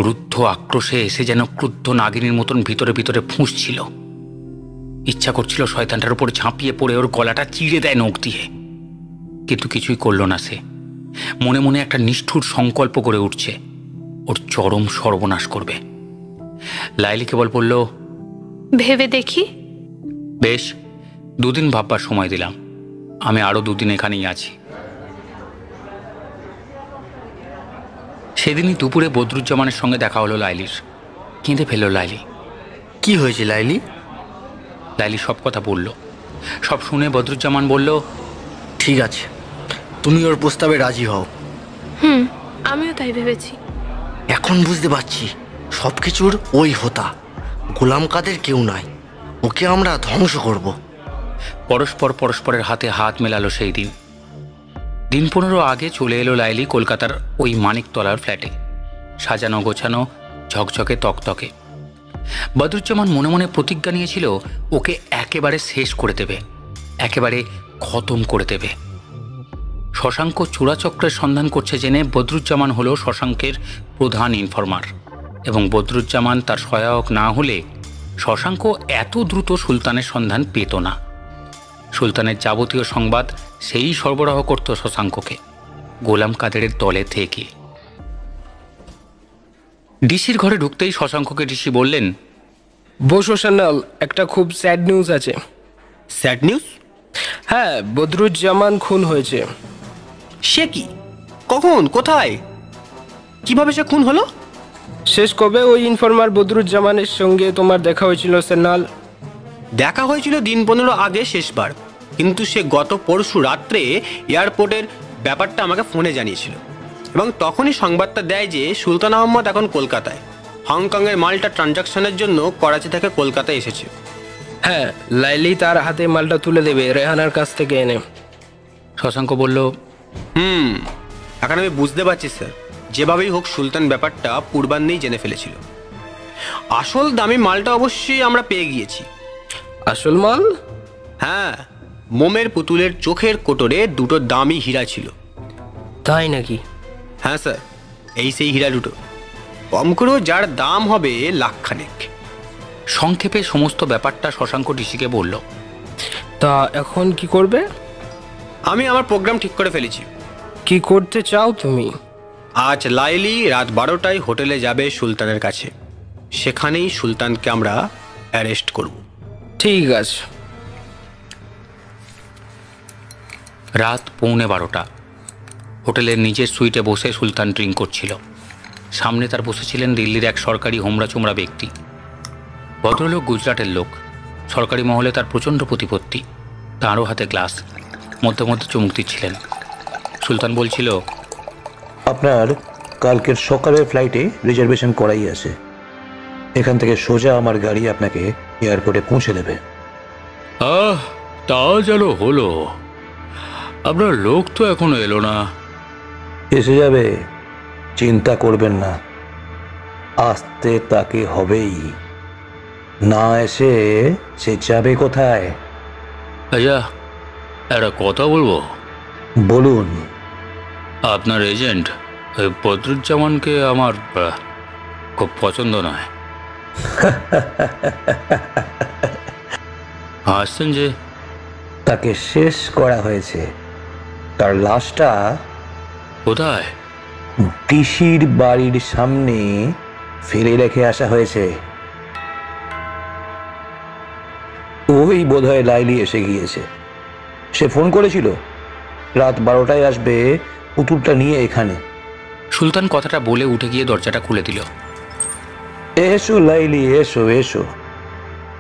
রুদ্ধ আক্রোশে এসে যেন ক্রুদ্ধ নাগিনীর মতন ভিতরে ভিতরে ফুঁসছিল। ইচ্ছা করছিল শয়তানটার উপর ঝাঁপিয়ে পড়ে ওর গলাটা চিড়ে দেয় নখ দিয়ে, কিন্তু কিছুই করল না সে। মনে মনে একটা নিষ্ঠুর সংকল্প করে উঠছে, ওর চরম সর্বনাশ করবে। লাইলি কেবল বলল, ভেবে দেখি। বেশ, 2 দিন ভাববার সময় দিলাম, আমি আরো 2 দিন এখানেই আছি। সেদিনই দুপুরে বদরুজ্জামানের সঙ্গে দেখা হলো লাইলির। কেঁদে ফেলল লাইলি। কি হয়েছে লাইলি? লাইলি সব কথা বলল। সব শুনে বদরুজ্জামান বলল, ঠিক আছে, তুমি ওর প্রস্তাবে রাজি হও। আমিও তাই ভেবেছি। এখন বুঝতে পারছি সব কিছুর ওই হোতা, গোলাম কাদের কেউ নাই, ওকে আমরা ধ্বংস করব। পরস্পর পরস্পরের হাতে হাত মেলালো সেই দিন। দিন 15 আগে চলে এলো লাইলি কলকাতার ওই মানিকতলার ফ্ল্যাটে, সাজানো গোছানো, ঝকঝকে তকতকে। বদরুজ্জামান মনে মনে প্রতিজ্ঞা নিয়েছিল ওকে একেবারে শেষ করে দেবে, একেবারে খতম করে দেবে। শশাঙ্ক চোরাচক্রের সন্ধান করছে জেনে বদরুজ্জামান হলো শশাঙ্কের প্রধান ইনফরমার, এবং বদরুজ্জামান তার সহায়ক না হলে শশাঙ্ক এত দ্রুত সুলতানের সন্ধান পেত না। সুলতানের যাবতীয় সংবাদ সেই সরবরাহ করত শশাঙ্ককে, গোলাম কাদেরের দলে থেকে। ডিসির ঘরে ঢুকতেই শশাঙ্ককে ডিসি বললেন, বসো সান্যাল, একটা খুব স্যাড নিউজ আছে। Sad news? হ্যাঁ, বদরুজ্জামান খুন হয়েছে। সে কি? কখন? কোথায়? কিভাবে সে খুন হলো? শেষ কবে ওই ইনফরমার বদরুজ্জামানের সঙ্গে তোমার দেখা হয়েছিল সান্যাল? দেখা হয়েছিল দিন 15 আগে শেষবার, কিন্তু সে গত পরশু রাত্রে এয়ারপোর্টের ব্যাপারটা আমাকে ফোনে জানিয়েছিল, এবং তখনই সংবাদটা দেয় যে সুলতান আহমদ এখন কলকাতায় হংকংয়ের মালটা ট্রানজাকশনের জন্য করাচি থেকে কলকাতায় এসেছে। হ্যাঁ, লাইলি তার হাতে মালটা তুলে দেবে রেহানার কাছ থেকে এনে। শশাঙ্ক বলল, এখন আমি বুঝতে পারছি স্যার, যেভাবেই হোক সুলতান ব্যাপারটা পূর্বাহ্নেই জেনে ফেলেছিল। আসল দামি মালটা অবশ্যই আমরা পেয়ে গিয়েছি। আসল মাল? হ্যাঁ, মোমের পুতুলের চোখের কোটরে 2টো দামি হীরা ছিল। তাই নাকি? হ্যাঁ স্যার, এই সেই হীরা 2টো, কম করেও যার দাম হবে লাখখানেক। সংক্ষেপে সমস্ত ব্যাপারটা শশাঙ্ক ডিসিকে বলল। তা এখন কি করবে? আমি আমার প্রোগ্রাম ঠিক করে ফেলেছি। কি করতে চাও তুমি? আজ লাইলি রাত 12টায় হোটেলে যাবে সুলতানের কাছে, সেখানেই সুলতানকে আমরা অ্যারেস্ট করব। ঠিক আছে। রাত 12:15, হোটেলের নিজের সুইটে বসে সুলতান ড্রিঙ্ক করছিল। সামনে তার বসেছিলেন দিল্লির এক সরকারি হোমরা চোমরা ব্যক্তি। ভদ্রলোক গুজরাটের লোক, সরকারি মহলে তার প্রচণ্ড প্রতিপত্তি। তাঁরও হাতে গ্লাস, মধ্যে মধ্যে চুমুক দিচ্ছিলেন। সুলতান বলছিল, আপনার কালকের সকালের ফ্লাইটে রিজার্ভেশন করাই আছে, এখান থেকে সোজা আমার গাড়ি আপনাকে এয়ারপোর্টে পৌঁছে দেবে। তা যেন হলো, আপনার লোক তো এখনো এলো না। এসে যাবে, চিন্তা করবেন না, আসতে তাকে হবেই, না এসে সে যাবে কোথায়? আচ্ছা, একটা কথা বলবো? বলুন। আপনার এজেন্ট ওই বদরুজ্জামানকে আমার খুব পছন্দ নয়। হাসছেন যে? তাকে শেষ করা হয়েছে, তার লাশটা কোথায়? পিসির বাড়ির সামনে ফেলে রেখে আসা হয়েছে। ওই বোধহয় লাইলি এসে গিয়েছে। সে ফোন করেছিল রাত 12টায় আসবে পুতুলটা নিয়ে এখানে। সুলতান কথাটা বলে উঠে গিয়ে দরজাটা খুলে দিল। এসো লাইলি, এসো এসো।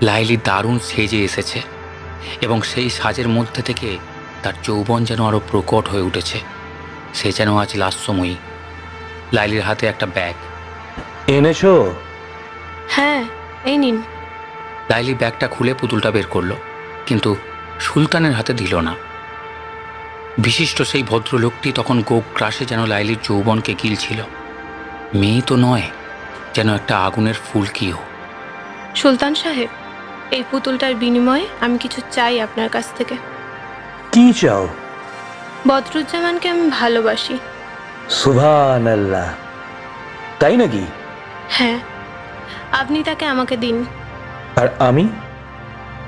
লাইলি দারুণ সেজে এসেছে এবং সেই সাজের মধ্যে থেকে তার যৌবন যেন আরো প্রকট হয়ে উঠেছে। সে যেন আজ লাস্যময়ী। লাইলির হাতে একটা ব্যাগ। এনেছো? হ্যাঁ, এই নিন। লাইলি ব্যাগটা খুলে পুতুলটা বের করলো, কিন্তু সুলতানের হাতে দিল না। বিশিষ্ট সেই ভদ্রলোকটি তখন গোগ্রাসে যেন লাইলির যৌবনকে গিলছিল। মেয়ে তো নয়, যেন একটা আগুনের ফুলকিও। সুলতান সাহেব, এই পুতুলটার বিনিময়ে আমি কিছু চাই আপনার কাছ থেকে। কি চাও? বদরুজ্জামানকে আমি ভালোবাসি। সুবহানাল্লাহ, তাই নাকি? হ্যাঁ, আপনি তাকে আমাকে দিন। আর আমি?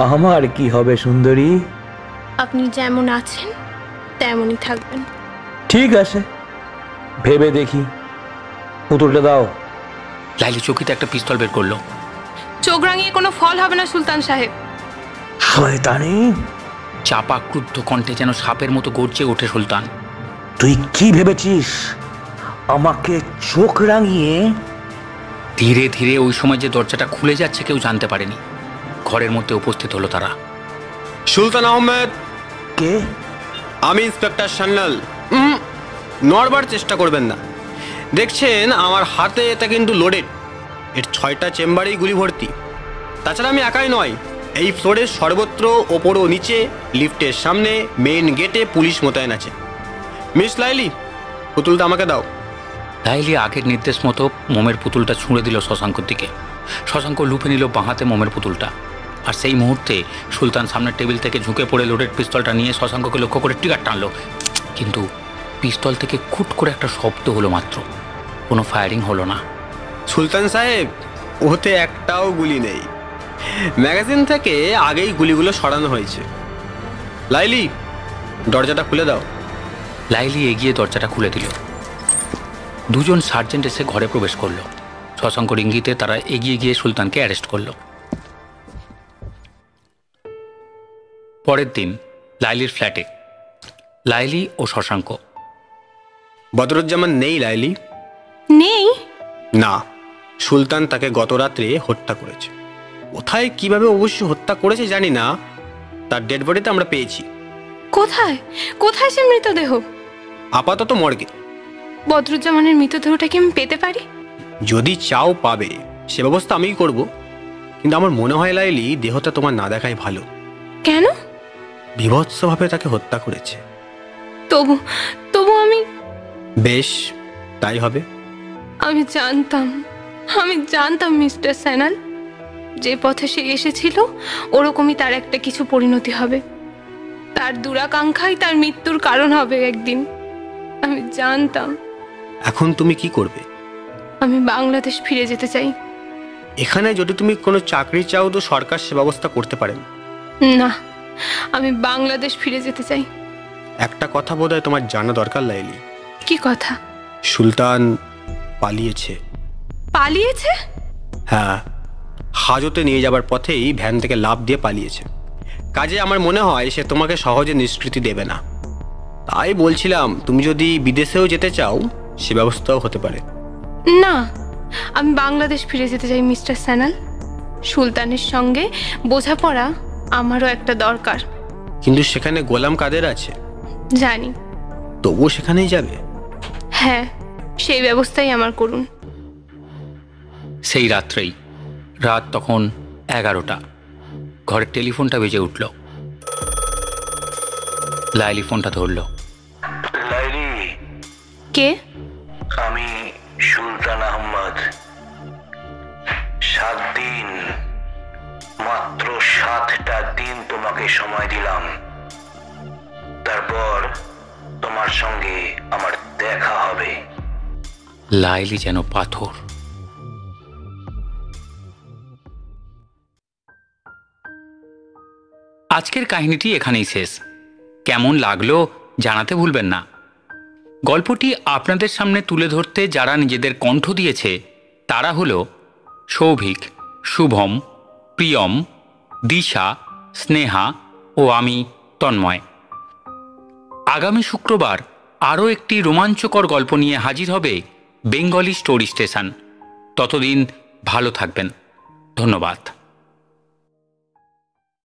আমার কি হবে সুন্দরী? আপনি যেমন আছেন তেমনই থাকবেন। ঠিক আছে, ভেবে দেখি। পুতুলটা দাও। লাইলি চকিতে একটা পিস্তল বের করলো। চোখ রাঙিয়ে কোনো ফল হবে না সুলতান সাহেব। শয়তানি! চাপা ক্রুদ্ধ কণ্ঠে যেন সাপের মতো গর্জে ওঠে সুলতান। তুই কি ভেবেছিস আমাকে চোখ রাঙিয়ে? ধীরে ধীরে ওই সময় যে দরজাটা খুলে যাচ্ছে কেউ জানতে পারেনি। ঘরের মধ্যে উপস্থিত হলো তারা। সুলতান আহমেদ। কে? আমি ইন্সপেক্টর সান্যাল। নড়বার চেষ্টা করবেন না। দেখছেন আমার হাতে এটা কিন্তু লোডেড। এর 6টা চেম্বারেই গুলি ভর্তি। তাছাড়া আমি একাই নয়, এই ফ্লোরের সর্বত্র ওপর ও নিচে, লিফটের সামনে, মেইন গেটে পুলিশ মোতায়েন আছে। মিস লাইলি, পুতুলটা আমাকে দাও। লাইলি আগের নির্দেশ মতো মোমের পুতুলটা ছুঁড়ে দিল শশাঙ্কর দিকে। শশাঙ্ক লুফে নিল বাঁহাতে মোমের পুতুলটা। আর সেই মুহূর্তে সুলতান সামনের টেবিল থেকে ঝুঁকে পড়ে লোডেড পিস্তলটা নিয়ে শশাঙ্ককে লক্ষ্য করে ট্রিগার টানলো। কিন্তু পিস্তল থেকে খুট করে একটা শব্দ হলো মাত্র, কোনো ফায়ারিং হলো না। সুলতান সাহেব, ওতে একটাও গুলি নেই। ম্যাগাজিন থেকে আগেই গুলিগুলো সরানো হয়েছে। লাইলি, দরজাটা খুলে দাও। লাইলি এগিয়ে দরজাটা খুলে দিল। দুজন সার্জেন্ট এসে ঘরে প্রবেশ করলো। শশাঙ্কর ইঙ্গিতে তারা এগিয়ে গিয়ে সুলতানকে অ্যারেস্ট করলো। পরের দিন লাইলির ফ্ল্যাটে লাইলি ও শশাঙ্ক। বদরুজ্জামান নেই লাইলি। নেই? না, সুলতান তাকে গত রাত্রে হত্যা করেছে। কোথায় কিভাবে অবশ্য হত্যা করেছে জানি না। তার ডেড বডিতে আমরা পেয়েছি। কোথায়? কোথায় সে মৃতদেহ? আপাতত মর্গে। বদরুজ্জামানের মৃতদেহটা কি আমি পেতে পারি? যদি চাও পাবে, সে ব্যবস্থা আমিই করব। কিন্তু আমার মনে হয় লাইলি, দেহটা তোমার না দেখাই ভালো। কেন? বীভৎসভাবে তাকে হত্যা করেছে। তবু তবু আমি... বেশ, তাই হবে। আমি জানতাম মিস্টার সান্যাল, যে পথে সে এসেছিল ওরকমই তার একটা কিছু পরিণতি হবে। তার দুরাকাঙ্ক্ষাই তার মৃত্যুর কারণ হবে একদিন। আমি জানতাম। এখন তুমি কি করবে? আমি বাংলাদেশ ফিরে যেতে চাই। এখানে যদি তুমি কোনো চাকরি চাও তো সরকার সে ব্যবস্থা করতে পারেন। না, আমি বাংলাদেশ ফিরে যেতে চাই। একটা কথা বোধহয় তোমার জানা দরকার লাইলি। কি কথা? সুলতান পালিয়েছে। পালিয়েছে? হ্যাঁ, হাজতে নিয়ে যাবার পথেই ভ্যান থেকে লাফ দিয়ে পালিয়েছে। কাজে আমার মনে হয় সে তোমাকে সহজে নিষ্কৃতি দেবে না। তাই বলছিলাম, তুমি যদি বিদেশেও যেতে চাও সে ব্যবস্থাও হতে পারে। না, আমি বাংলাদেশ ফিরে যেতে চাই মিস্টার সান্যাল। সুলতানের সঙ্গে বোঝাপড়া আমারও একটা দরকার। কিন্তু সেখানে গোলাম কাদের আছে। জানি। তবুও সেখানেই যাবে? হ্যাঁ, সেই ব্যবস্থাই আমার করুন। সেই রাত্রেই, রাত তখন 11টা, ঘরের টেলিফোনটা বেজে উঠল। লাইলি ফোনটা ধরল। লাইলি, কে? আমি সুলতান আহমদ। 7 দিন, মাত্র 7টা দিন তোমাকে সময় দিলাম। তারপর তোমার সঙ্গে আমার দেখা হবে। লাইলি যেন পাথর। আজকের কাহিনীটি এখানেই শেষ। কেমন লাগলো জানাতে ভুলবেন না। গল্পটি আপনাদের সামনে তুলে ধরতে যারা নিজেদের কণ্ঠ দিয়েছে তারা হলো সৌভিক, শুভম, প্রিয়ম, দিশা, স্নেহা ও আমি তন্ময়। আগামী শুক্রবার আরও একটি রোমাঞ্চকর গল্প নিয়ে হাজির হবে বেঙ্গলি স্টোরি স্টেশন। ততদিন ভালো থাকবেন। ধন্যবাদ।